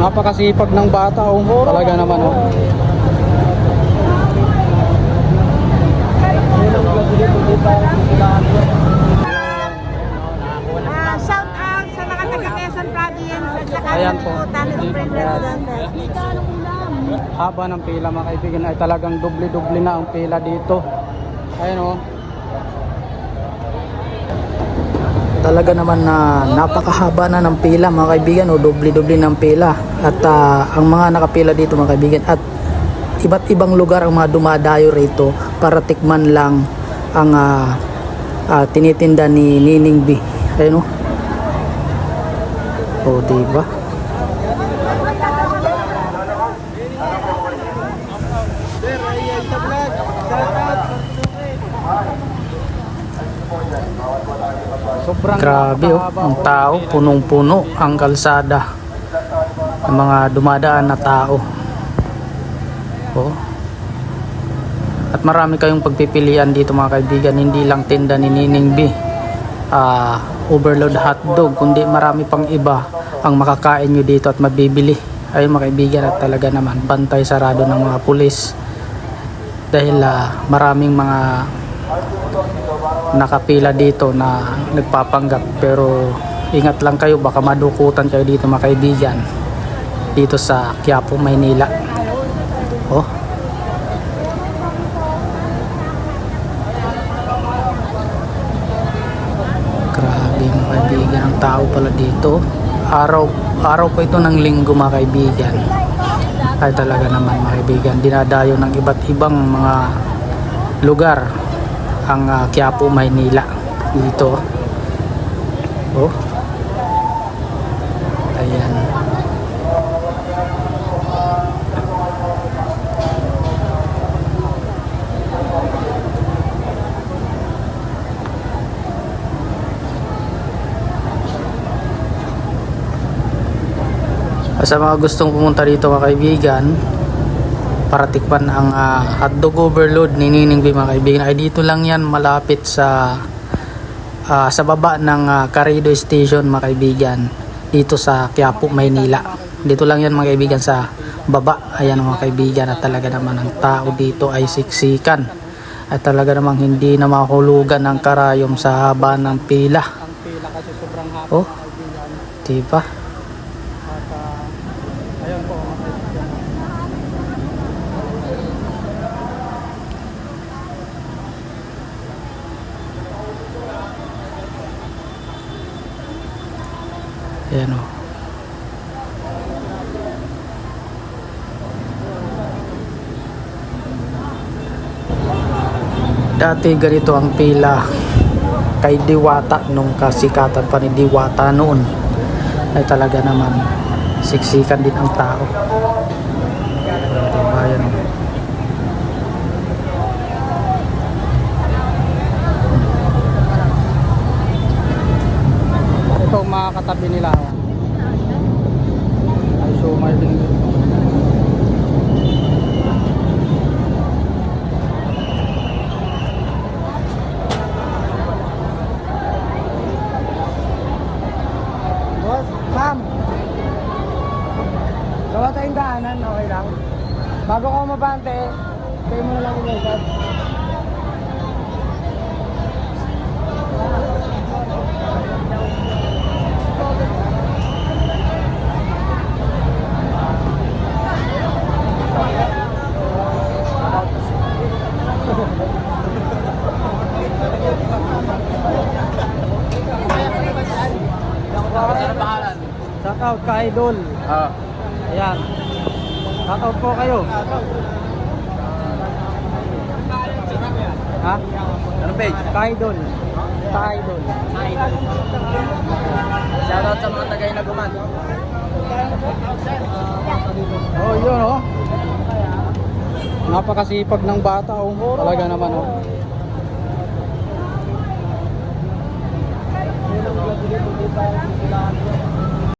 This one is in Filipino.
Napakasipag ng bata, oh. Talaga naman, oh. Shout out sa mga taga Quezon Province at saka Ayan sa po. Talis Spring Residences. Haba ng pila, mga kaibigan, ay talagang doble-doble na ang pila dito. Ayan, oh. Talaga naman na napakahaba na ng pila, mga kaibigan, o doble-doble ng pila. At ang mga nakapila dito, mga kaibigan, at iba't ibang lugar ang mga dumadayo rito para tikman lang ang tinitinda ni Nining B. Ayun, o diba? Sobrang grabe, oh, ang tao, punong-puno ang kalsada ng mga dumadaan na tao. Oh. At marami kayong pagpipilian dito, mga kaibigan, hindi lang tinda ni Nining B, overload hotdog, kundi marami pang iba ang makakain nyo dito at mabibili. Ayun, mga kaibigan, at talaga naman bantay sarado ng mga pulis dahil maraming mga nakapila dito na nagpapanggap. Pero ingat lang kayo, baka madukutan kayo dito, mga kaibigan, dito sa Quiapo, Maynila. Oh, grabe, mga kaibigan, ang tao pala dito. Araw po ito ng linggo, mga kaibigan. Ay talaga naman, mga kaibigan, dinadayo ng iba't ibang mga lugar ang Quiapo, Maynila dito. Oh, ayan. Sa mga gustong pumunta dito, mga kaibigan, para tikman ang hotdog overload ni Nining B, mga kaibigan, ay dito lang yan, malapit sa baba ng Carriedo Station, mga kaibigan, dito sa Quiapo, Maynila. Dito lang yan, mga kaibigan, sa baba. Ayan, mga kaibigan, at talaga naman ang tao dito ay siksikan at talaga namang hindi na mahulugan ng karayom sa haba ng pila. Oh, diba? Ayun po, mga kaibigan. Ayan, oh. Dati ganito ang pila kay Diwata nung kasikatan pa ni Diwata noon. Ay talaga naman siksikan din ang tao. Diba, ayan, oh. Ito mga katabi nila, oh. Ay sumay din dito. Boss, ma'am, gawa tayong daanan, okay lang? Bago ko mabante, kayo mo na lang umusap. Shout out ka, Idol. Ayan. Shout out po kayo. Ha? Anong page? Ka, Idol. Ka, Idol. Shout out sa mga taga-Inaguman. Oh, yun, oh. Napakasipag ng bata, oh. Talaga naman, oh.